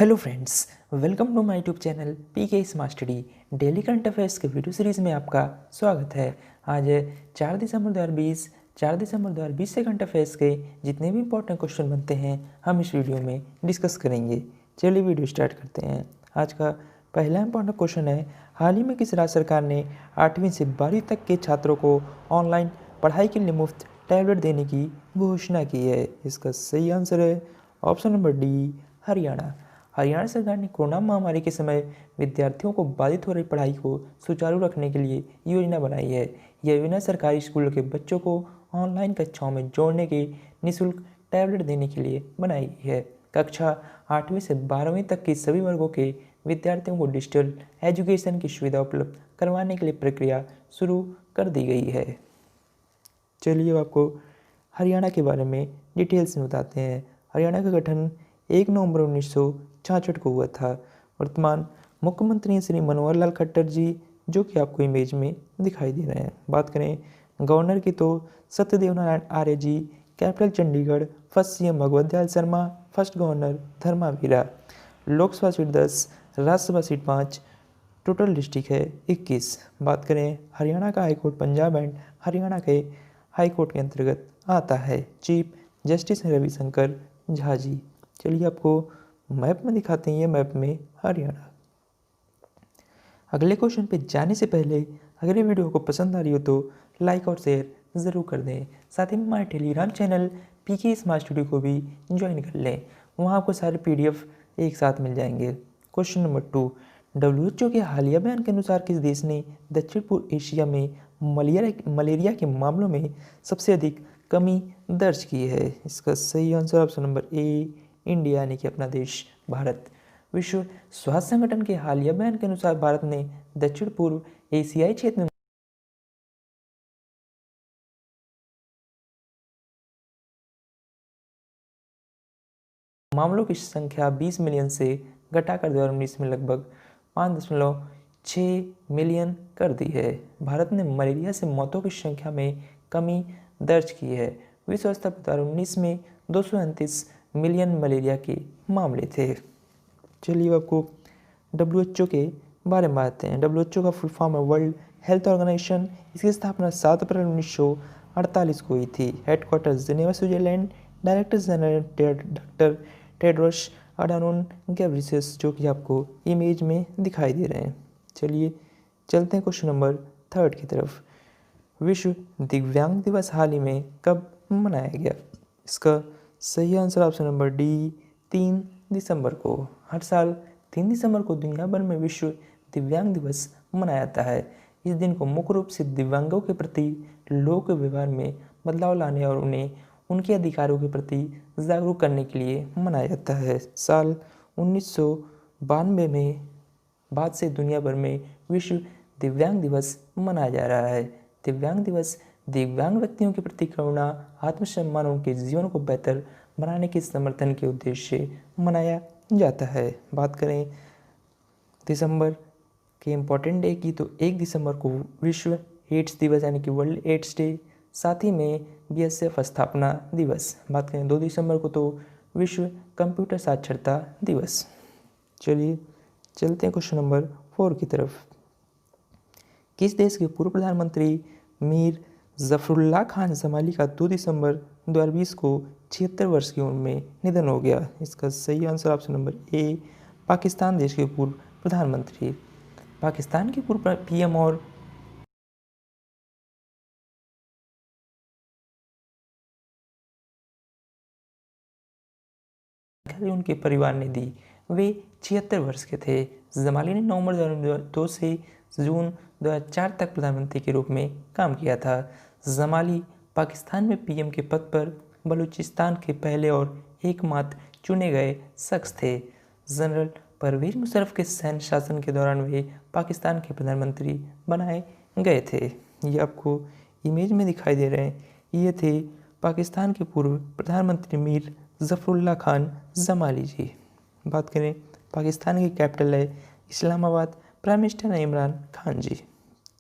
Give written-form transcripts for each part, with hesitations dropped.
Hello friends, welcome to my YouTube channel PK smart study. Daily current affairs के video series में आपका स्वागत है। आज है 4 दिसंबर 2020 से करंट अफेयर्स के जितने भी इंपॉर्टेंट क्वेश्चन बनते हैं हम इस वीडियो में डिस्कस करेंगे। चलिए वीडियो स्टार्ट करते हैं। आज का पहला इंपॉर्टेंट क्वेश्चन है, हाल ही में किस राज्य सरकार ने 8वीं से 12वीं तक के छात्रों को ऑनलाइन पढ़ाई के लिए मुफ्त टैबलेट देने की घोषणा की है? इसका सही आंसर है option number D, Haryana. Haryana सरकार ने कोरोना महामारी के समय विद्यार्थियों को बाधित हो रही पढ़ाई को सुचारू रखने के लिए योजना बनाई है। यह योजना सरकारी स्कूलों के बच्चों को ऑनलाइन कक्षाओं में जोड़ने के निःशुल्क टैबलेट देने के लिए बनाई गई है। कक्षा 8वीं से 12वीं तक के सभी वर्गों के विद्यार्थियों को डिजिटल एजुकेशन की सुविधा उपलब्ध करवाने के लिए प्रक्रिया शुरू कर दी गई है। चलिए अब आपको हरियाणा के बारे में डिटेल्स में बताते हैं। हरियाणा का गठन 1 नवंबर 1966 को हुआ था। वर्तमान मुख्यमंत्री श्री मनोहर लाल खट्टर जी, जो कि आपको इमेज में दिखाई दे रहे हैं। बात करें गवर्नर की तो Satyadev Narayan Arya ji, capital Chandigarh. First CM Bhagwat Dayal Sharma, first governor Dharmavira. Lok Sabha seat 10, Rajya Sabha seat 5, total district है 21। बात करें हरियाणा का हाईकोर्ट पंजाब एंड हरियाणा के हाईकोर्ट के अंतर्गत आता है। Chief justice Ravishankar Jha ji. चलिए आपको मैप में दिखाते हैं, ये मैप में हरियाणा। अगले क्वेश्चन पे जाने से पहले अगर ये वीडियो को पसंद आ रही हो तो लाइक और शेयर ज़रूर कर दें। साथ ही में हमारे Telegram channel PK smart studio को भी ज्वाइन कर लें, वहाँ आपको सारे पीडीएफ एक साथ मिल जाएंगे। क्वेश्चन नंबर 2, WHO के हालिया बयान के अनुसार किस देश ने दक्षिण पूर्व एशिया में मलेरिया के मामलों में सबसे अधिक कमी दर्ज की है? इसका सही answer option number A, India, यानी कि अपना देश भारत। विश्व स्वास्थ्य संगठन के हालिया बयान के अनुसार भारत ने दक्षिण पूर्व एशियाई क्षेत्र में मामलों की संख्या 20 मिलियन से घटाकर 2019 में लगभग 5.6 मिलियन कर दी है। भारत ने मलेरिया से मौतों की संख्या में कमी दर्ज की है। विश्व स्तर पर 2019 में 239 मिलियन मलेरिया के मामले थे। चलिए आपको WHO के बारे में बात हैं। WHO का फुल फॉर्म है वर्ल्ड हेल्थ ऑर्गेनाइजेशन। इसकी स्थापना 7 अप्रैल 1948 को हुई थी। Headquarter Geneva, Switzerland. Director general doctor Tedros Adhanom Ghebreyesus, जो कि आपको इमेज में दिखाई दे रहे हैं। चलिए चलते हैं क्वेश्चन नंबर 3 की तरफ। विश्व दिव्यांग दिवस हाल ही में कब मनाया गया? इसका सही आंसर ऑप्शन नंबर डी, 3 दिसंबर को। हर साल 3 दिसंबर को दुनिया भर में विश्व दिव्यांग दिवस मनाया जाता है। इस दिन को मुख्य रूप से दिव्यांगों के प्रति लोगों के व्यवहार में बदलाव लाने और उन्हें उनके अधिकारों के प्रति जागरूक करने के लिए मनाया जाता है। साल 1992 में बाद से दुनिया भर में विश्व दिव्यांग दिवस मनाया जा रहा है। दिव्यांग दिवस दिव्यांग व्यक्तियों के प्रति करुणा, आत्मसम्मान, उनके जीवन को बेहतर बनाने के समर्थन के उद्देश्य से मनाया जाता है। बात करें दिसंबर के इम्पोर्टेंट डे की तो 1 दिसंबर को विश्व एड्स दिवस यानी कि वर्ल्ड एड्स डे, साथ ही में BSF स्थापना दिवस। बात करें 2 दिसंबर को तो विश्व कंप्यूटर साक्षरता दिवस। चलिए चलते हैं क्वेश्चन नंबर 4 की तरफ। किस देश के पूर्व प्रधानमंत्री मीर जफरुल्लाह खान जमाली का 2 दिसंबर 2020 को 76 वर्ष की उम्र में निधन हो गया? इसका सही answer option number A, Pakistan देश के पूर्व प्रधानमंत्री। पाकिस्तान के पूर्व PM और उनके परिवार ने दी। वे 76 वर्ष के थे। जमाली ने नवंबर 2002 से जून 2004 तक प्रधानमंत्री के रूप में काम किया था। जमाली पाकिस्तान में PM के पद पर बलूचिस्तान के पहले और एकमात्र चुने गए शख्स थे। जनरल परवेज मुशर्रफ के सैन्य शासन के दौरान वे पाकिस्तान के प्रधानमंत्री बनाए गए थे। ये आपको इमेज में दिखाई दे रहे हैं, ये थे पाकिस्तान के पूर्व प्रधानमंत्री मीर जफरुल्लाह खान जमाली जी। बात करें पाकिस्तान की कैपिटल है इस्लामाबाद, प्राइम मिनिस्टर है इमरान खान जी।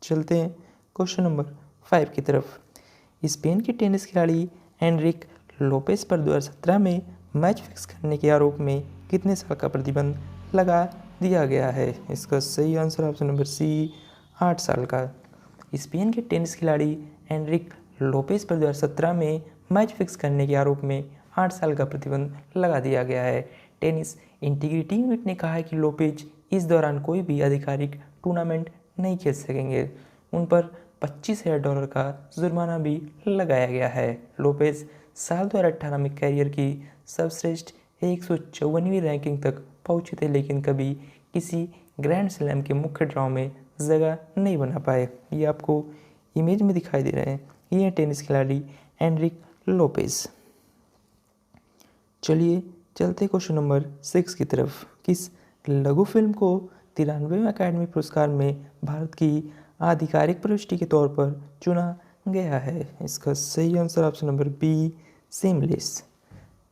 चलते हैं क्वेश्चन नंबर 5 की तरफ। स्पेन के टेनिस खिलाड़ी एनरिक लोपेस पर 2017 में मैच फिक्स करने के आरोप में कितने साल का प्रतिबंध लगा दिया गया है? इसका सही आंसर ऑप्शन नंबर सी 8 साल का। स्पेन के टेनिस खिलाड़ी एनरिक लोपेज पर 2017 में मैच फिक्स करने के आरोप में 8 साल का प्रतिबंध लगा दिया गया है। टेनिस इंटीग्रिटी यूनिट ने कहा है कि लोपेज इस दौरान कोई भी आधिकारिक टूर्नामेंट नहीं खेल सकेंगे। उन पर $25,000 का जुर्माना भी लगाया गया है। लोपेज साल 2018 में कैरियर की सर्वश्रेष्ठ 154वीं रैंकिंग तक पहुंचे थे, लेकिन कभी किसी ग्रैंड स्लैम के मुख्य ड्रॉ में जगह नहीं बना पाए। ये आपको इमेज में दिखाई दे रहे हैं, ये है टेनिस खिलाड़ी एनरिक लोपेज। चलिए चलते क्वेश्चन नंबर 6 की तरफ। किस लघु फिल्म को 93वें अकादमी पुरस्कार में भारत की आधिकारिक प्रविष्टि के तौर पर चुना गया है? इसका सही answer option number B seamless.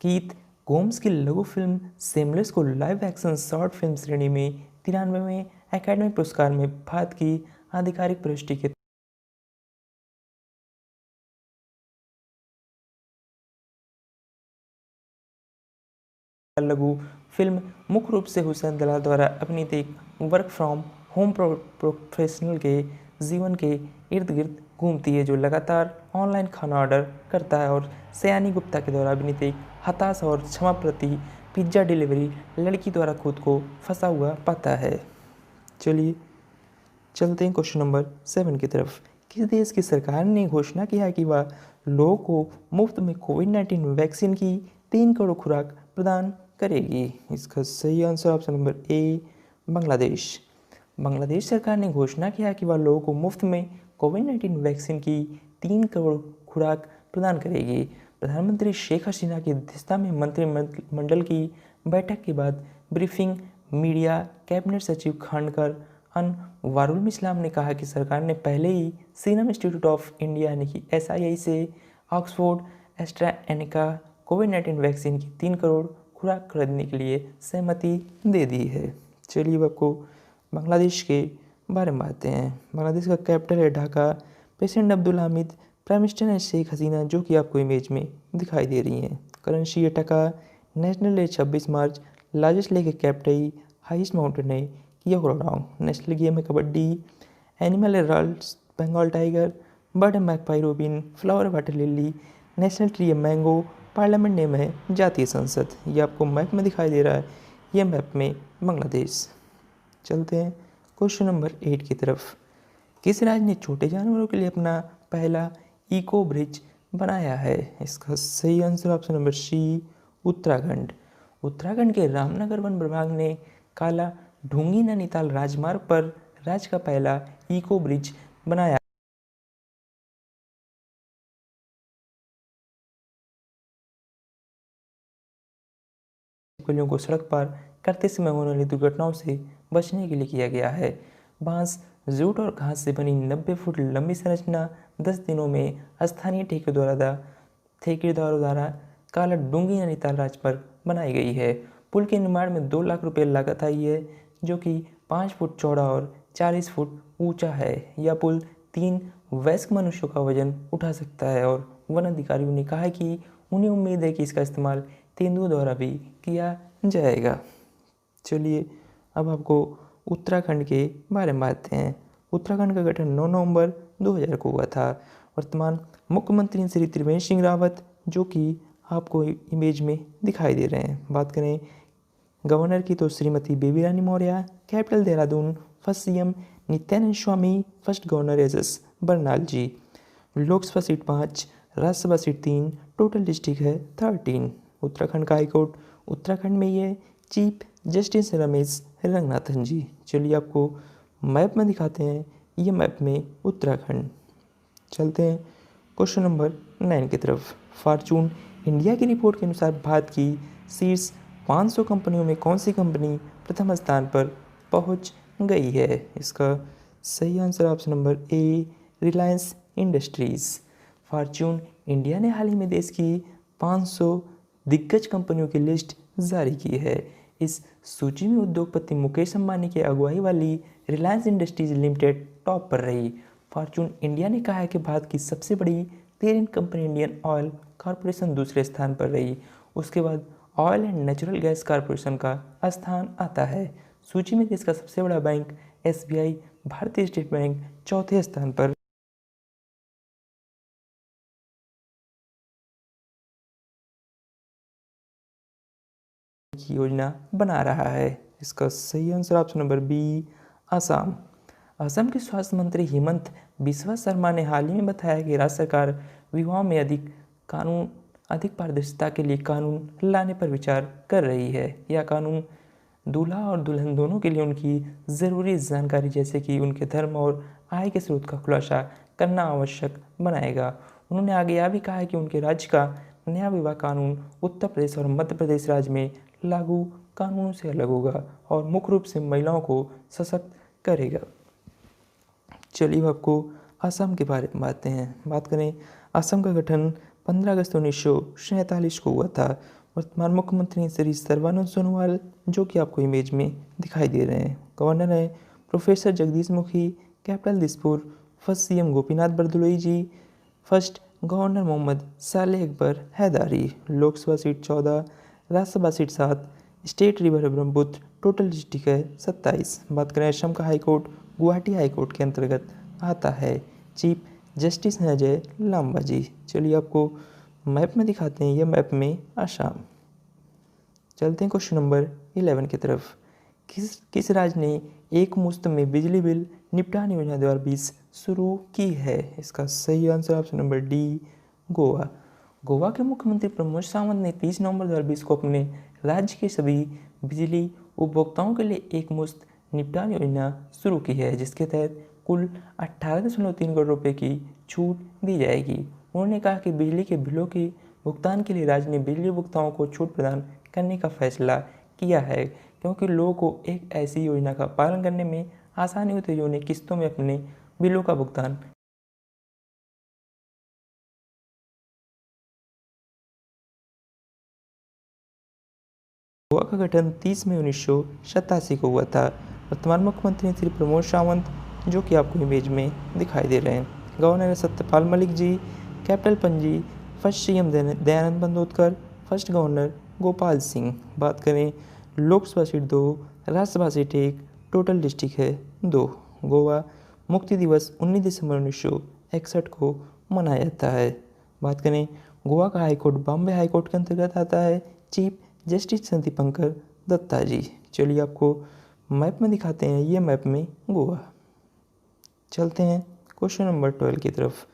Keith Gomes की लघु फिल्म सेमलेस को लाइव एक्शन शॉर्ट फिल्म श्रेणी में 93वें अकादमी पुरस्कार में भारत की आधिकारिक प्रविष्टि के लघु फिल्म मुख्य रूप से हुसैन दलाल द्वारा अभिनीत एक वर्क फ्रॉम होम प्रोफेशनल के जीवन के इर्द गिर्द घूमती है, जो लगातार ऑनलाइन खाना ऑर्डर करता है और सयानी गुप्ता के द्वारा अभिनीत एक हताश और क्षमाप्रति पिज्ज़ा डिलीवरी लड़की द्वारा खुद को फंसा हुआ पाता है। चलिए चलते हैं क्वेश्चन नंबर 7 की तरफ। किस देश की सरकार ने घोषणा किया है कि वह लोगों को मुफ्त में कोविड-19 वैक्सीन की 3 करोड़ खुराक प्रदान करेगी? इसका सही answer option number A Bangladesh. Bangladesh सरकार ने घोषणा किया कि वह लोगों को मुफ्त में कोविड-19 वैक्सीन की 3 करोड़ खुराक प्रदान करेगी। प्रधानमंत्री शेख हसीना की अध्यक्षता में मंत्रिमंडल की बैठक के बाद ब्रीफिंग मीडिया कैबिनेट सचिव खानकर अनवारुल इस्लाम ने कहा कि सरकार ने पहले ही सीरम इंस्टीट्यूट ऑफ इंडिया यानी कि SII से ऑक्सफोर्ड एस्ट्राजेनेका कोविड-19 वैक्सीन की 3 करोड़ खुराक खरीदने के लिए सहमति दे दी है। चलिए अब आपको बांग्लादेश के बारे में बातें हैं। बांग्लादेश का कैपिटल है Dhaka. President Abdul Hamid, prime minister है शेख हसीना, जो कि आपको इमेज में दिखाई दे रही हैं। करेंसी है टका। नेशनल डे 26 मार्च। लार्जेस्ट लेक है कैप्टई। हाईएस्ट माउंटेन है योगोडांग। नेशनल गेम है कबड्डी। एनिमल है रॉल्स बंगाल टाइगर। बर्ड है magpie robin. Flower water lily. National tree है मैंगो। पार्लियामेंट नेम है जातीय संसद। ये आपको मैप में दिखाई दे रहा है, ये मैप में बांग्लादेश। चलते हैं क्वेश्चन नंबर 8 की तरफ। किस राज्य ने छोटे जानवरों के लिए अपना पहला इको ब्रिज बनाया है? इसका सही answer option number C Uttarakhand. Uttarakhand के रामनगर वन विभाग ने काला ढूंगी नैनीताल राजमार्ग पर राज्य का पहला इको ब्रिज बनाया। को सड़क पार करते समय होने वाली दुर्घटनाओं से बचने के लिए किया गया है। बांस, जूट और घास से बनी 90 फुट लंबी संरचना 10 दिनों में स्थानीय ठेकेदारों द्वारा काला डूंगी नैनीताल राज्य पर बनाई गई है। पुल के निर्माण में 2 लाख रुपये लागत आई है, जो कि 5 फुट चौड़ा और 40 फुट ऊंचा है। यह पुल 3 वयस्क मनुष्यों का वजन उठा सकता है और वन अधिकारियों ने कहा है कि उन्हें उम्मीद है कि इसका इस्तेमाल तेंदुओं द्वारा भी किया जाएगा। चलिए अब आपको उत्तराखंड के बारे में बातें हैं। उत्तराखंड का गठन 9 नवंबर 2000 को हुआ था। वर्तमान मुख्यमंत्री श्री त्रिवेंद्र सिंह रावत, जो कि आपको इमेज में दिखाई दे रहे हैं। बात करें गवर्नर की तो Shrimati Baby Rani Maurya. Capital Dehradun. First CM Nityanand Swami. First governor S Barnala ji. Lok Sabha seat 5, Rajya Sabha seat 3, total district है 13। उत्तराखंड का हाईकोर्ट उत्तराखंड में ही है। Chief justice Ramesh Ranganathan ji. चलिए आपको मैप में दिखाते हैं, ये मैप में उत्तराखंड। चलते हैं क्वेश्चन नंबर 9 की तरफ। फॉर्चून इंडिया की रिपोर्ट के अनुसार भारत की शीर्ष 500 कंपनियों में कौन सी कंपनी प्रथम स्थान पर पहुंच गई है? इसका सही answer option number A Reliance industries. Fortune India ने हाल ही में देश की 500 दिग्गज कंपनियों की लिस्ट जारी की है। इस सूची में उद्योगपति मुकेश अंबानी की अगुवाई वाली रिलायंस इंडस्ट्रीज लिमिटेड टॉप पर रही। फॉर्चून इंडिया ने कहा है कि भारत की सबसे बड़ी तेल कंपनी इंडियन ऑयल कॉरपोरेशन दूसरे स्थान पर रही। उसके बाद oil and natural gas corporation का स्थान आता है। सूची में देश का सबसे बड़ा बैंक SBI भारतीय स्टेट बैंक चौथे स्थान पर की योजना बना रहा है। इसका सही answer option number B Assam. Assam के स्वास्थ्य मंत्री हेमंत बिस्वा शर्मा ने हाल ही में बताया कि राज्य सरकार विवाहों में अधिक पारदर्शिता के लिए कानून लाने पर विचार कर रही है। यह कानून दूल्हा और दुल्हन दोनों के लिए उनकी ज़रूरी जानकारी जैसे कि उनके धर्म और आय के स्रोत का खुलासा करना आवश्यक बनाएगा। उन्होंने आगे यह भी कहा है कि उनके राज्य का नया विवाह कानून उत्तर प्रदेश और मध्य प्रदेश राज्य में लागू कानूनों से अलग होगा और मुख्य रूप से महिलाओं को सशक्त करेगा। चलिए आपको असम के बारे में बात करें। असम का गठन 15 अगस्त 1947 को हुआ था। वर्तमान मुख्यमंत्री श्री सर्बानंद सोनोवाल, जो कि आपको इमेज में दिखाई दे रहे हैं। गवर्नर है professor Jagdish Mukhi. Capital Dispur. First CM Gopinath Bardoloi ji. First governor Mohammad Saleh Akbar Hydari. Lok Sabha seat 14, Rajya Sabha seat 7, state river है ब्रह्मपुत्र। टोटल डिस्ट्रिक्ट है 27। बात करें असम का हाईकोर्ट गुवाहाटी हाईकोर्ट के अंतर्गत आता है। चीफ जस्टिस हैं अजय लांबा जी। चलिए आपको मैप में दिखाते हैं, ये मैप में असम। चलते हैं क्वेश्चन नंबर 11 की तरफ। किस राज्य ने एक मुश्त में बिजली बिल निपटान योजना 2020 शुरू की है? इसका सही answer option number D Goa. Goa के मुख्यमंत्री प्रमोद सावंत ने 30 नवंबर 2020 को अपने राज्य के सभी बिजली उपभोक्ताओं के लिए एक मुश्त निपटान योजना शुरू की है, जिसके तहत कुल 18.3 करोड़ रुपए की छूट दी जाएगी। उन्होंने कहा कि बिजली के बिलों के भुगतान के लिए राज्य ने बिजली उपभोक्ताओं को छूट प्रदान करने का फैसला किया है, क्योंकि लोगों को एक ऐसी योजना का पालन करने में आसानी होती है जो उन्हें किस्तों में अपने बिलों का भुगतान गोवा का गठन 30 मई 1987 को हुआ था। वर्तमान मुख्यमंत्री श्री प्रमोद सावंत, जो कि आपको इमेज में दिखाई दे रहे हैं। Governor Satyapal Malik ji. Capital Panaji. First CM Dayanand Bandodkar. First governor Gopal Singh. बात करें Lok Sabha seat 2, Rajya Sabha seat 1, total district है 2। गोवा मुक्ति दिवस 19 दिसंबर 1961 को मनाया जाता है। बात करें गोवा का हाईकोर्ट बॉम्बे हाईकोर्ट के अंतर्गत आता है। चीफ जस्टिस हैं दीपंकर दत्ता जी। चलिए आपको मैप में दिखाते हैं, ये मैप में गोवा। चलते हैं क्वेश्चन नंबर 12 की तरफ।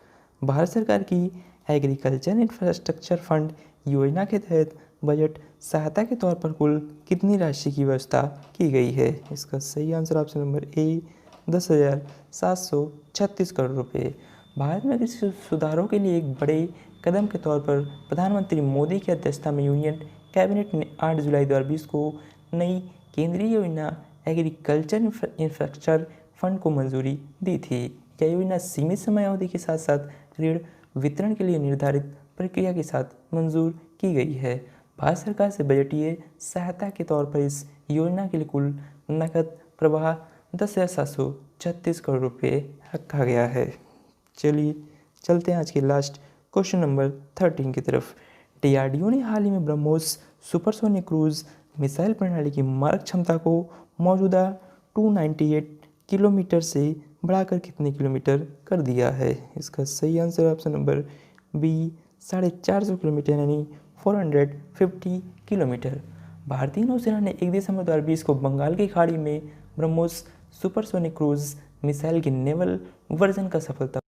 भारत सरकार की एग्रीकल्चर इंफ्रास्ट्रक्चर फंड योजना के तहत बजट सहायता के तौर पर कुल कितनी राशि की व्यवस्था की गई है? इसका सही answer option number A 10,736 crore रुपये। भारत में कृषि सुधारों के लिए एक बड़े कदम के तौर पर प्रधानमंत्री मोदी की अध्यक्षता में यूनियन कैबिनेट ने 8 जुलाई 2020 को नई केंद्रीय योजना एग्रीकल्चर इंफ्रास्ट्रक्चर फंड को मंजूरी दी थी। यह योजना सीमित समय अवधि के साथ साथ ऋण वितरण के लिए निर्धारित प्रक्रिया के साथ मंजूर की गई है। भारत सरकार से बजटीय सहायता के तौर पर इस योजना के लिए कुल नकद प्रवाह 10,736 करोड़ रुपये रखा गया है। चलिए चलते हैं आज के लास्ट क्वेश्चन नंबर 13 की तरफ। DRDO ने हाल ही में ब्रह्मोस सुपरसोनिक क्रूज मिसाइल प्रणाली की मारक क्षमता को मौजूदा 298 किलोमीटर से बढ़ाकर कितने किलोमीटर कर दिया है? इसका सही answer option number B 450 kilometre यानी 450 किलोमीटर। भारतीय नौसेना ने 1 दिसंबर 2020 को बंगाल की खाड़ी में ब्रह्मोस सुपरसोनिक क्रूज मिसाइल के नेवल वर्जन का सफलता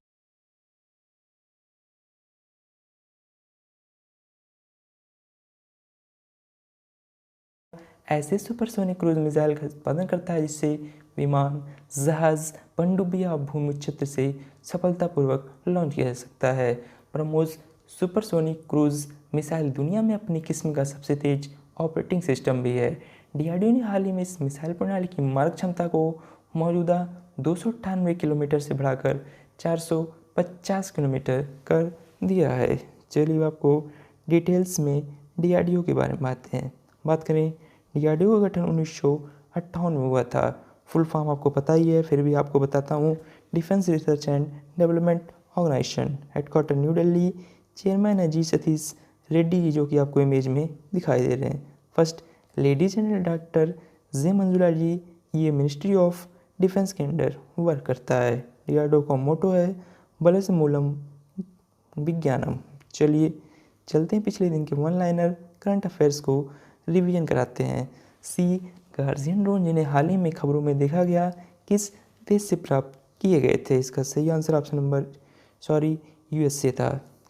ऐसे सुपरसोनिक क्रूज मिसाइल का उत्पादन करता है जिससे विमान, जहाज, पनडुब्बी या भूमि क्षेत्र से सफलतापूर्वक लॉन्च किया जा सकता है। ब्रह्मोस सुपरसोनिक क्रूज मिसाइल दुनिया में अपनी किस्म का सबसे तेज ऑपरेटिंग सिस्टम भी है। DRDO ने हाल ही में इस मिसाइल प्रणाली की मारक क्षमता को मौजूदा 298 किलोमीटर से बढ़ाकर 450 किलोमीटर कर दिया है। चलिए आपको डिटेल्स में DRDO के बारे में बात करें। DRDO का गठन 1958 में हुआ था। फुल फॉर्म आपको पता ही है, फिर भी आपको बताता हूँ। Defence research and development organisation. Headquarter new Delhi. Chairman है जी सतीश रेड्डी जी, जो कि आपको इमेज में दिखाई दे रहे हैं। फर्स्ट लेडी जनरल डॉक्टर जे मंजुला जी, ये मिनिस्ट्री ऑफ डिफेंस के अंडर वर्क करता है। डीआरडीओ का मोटो है बलस मूलम विज्ञानम। चलिए चलते हैं पिछले दिन के वन लाइनर करंट अफेयर्स को रिवीजन कराते हैं। सी गार्जियन ड्रोन जिन्हें हाल ही में खबरों में देखा गया किस देश से प्राप्त किए गए थे? इसका सही आंसर ऑप्शन नंबर यूएस से था।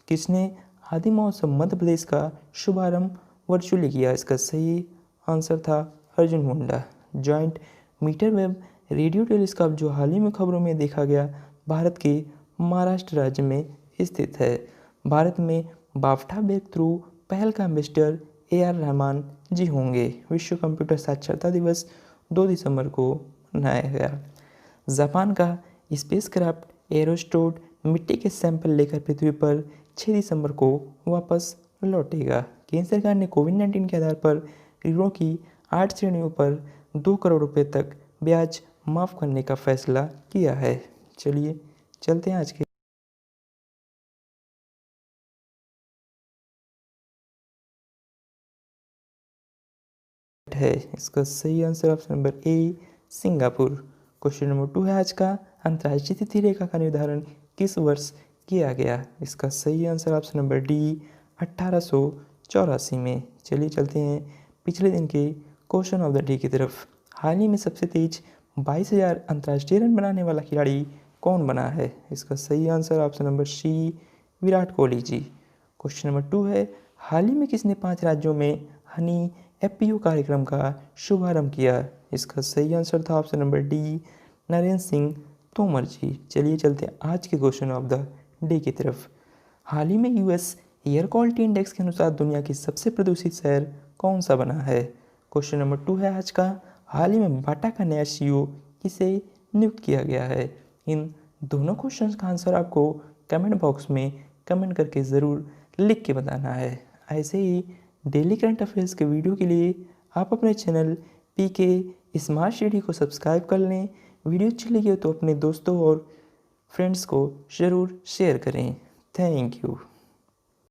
किसने आदि महोत्सव मध्य प्रदेश का शुभारंभ वर्चुअली किया? इसका सही आंसर था Arjun Munda. Joint metre wave radio telescope जो हाल ही में खबरों में देखा गया भारत के महाराष्ट्र राज्य में स्थित है। भारत में बाफ्टा ब्रेक थ्रू पहल का एम्बेसडर AR रहमान जी होंगे। विश्व कंप्यूटर साक्षरता दिवस 2 दिसंबर को मनाया गया। जापान का स्पेसक्राफ्ट एरोस्टोड मिट्टी के सैंपल लेकर पृथ्वी पर 6 दिसंबर को वापस लौटेगा। केंद्र सरकार ने कोविड-19 के आधार पर ऋणों की 8 श्रेणियों पर 2 करोड़ रुपए तक ब्याज माफ़ करने का फैसला किया है। चलिए चलते हैं आज के है। इसका सही answer option number A Singapore. Question number 2 है आज का, अंतर्राष्ट्रीय तिथि रेखा का निर्धारण किस वर्ष किया गया? इसका सही आंसर ऑप्शन नंबर डी 1884 में। चलिए चलते हैं पिछले दिन के क्वेश्चन ऑफ द डे की तरफ। हाल ही में सबसे तेज 22,000 अंतर्राष्ट्रीय रन बनाने वाला खिलाड़ी कौन बना है? इसका सही answer option number C Virat Kohli ji. Question number 2 है, हाल ही में किसने 5 राज्यों में हनी FPO कार्यक्रम का शुभारंभ किया? इसका सही आंसर था option number D Narendra Singh Tomar ji. चलिए चलते हैं आज के क्वेश्चन ऑफ द डे की तरफ। हाल ही में US एयर क्वालिटी इंडेक्स के अनुसार दुनिया की सबसे प्रदूषित शहर कौन सा बना है? क्वेश्चन नंबर 2 है आज का, हाल ही में बाटा का नया CEO किसे नियुक्त किया गया है? इन दोनों क्वेश्चंस का आंसर आपको कमेंट बॉक्स में कमेंट करके ज़रूर लिख के बताना है। ऐसे ही डेली करंट अफेयर्स के वीडियो के लिए आप अपने चैनल PK स्मार्ट स्टडी को सब्सक्राइब कर लें। वीडियो अच्छी लगी हो तो अपने दोस्तों और फ्रेंड्स को ज़रूर शेयर करें। Thank you.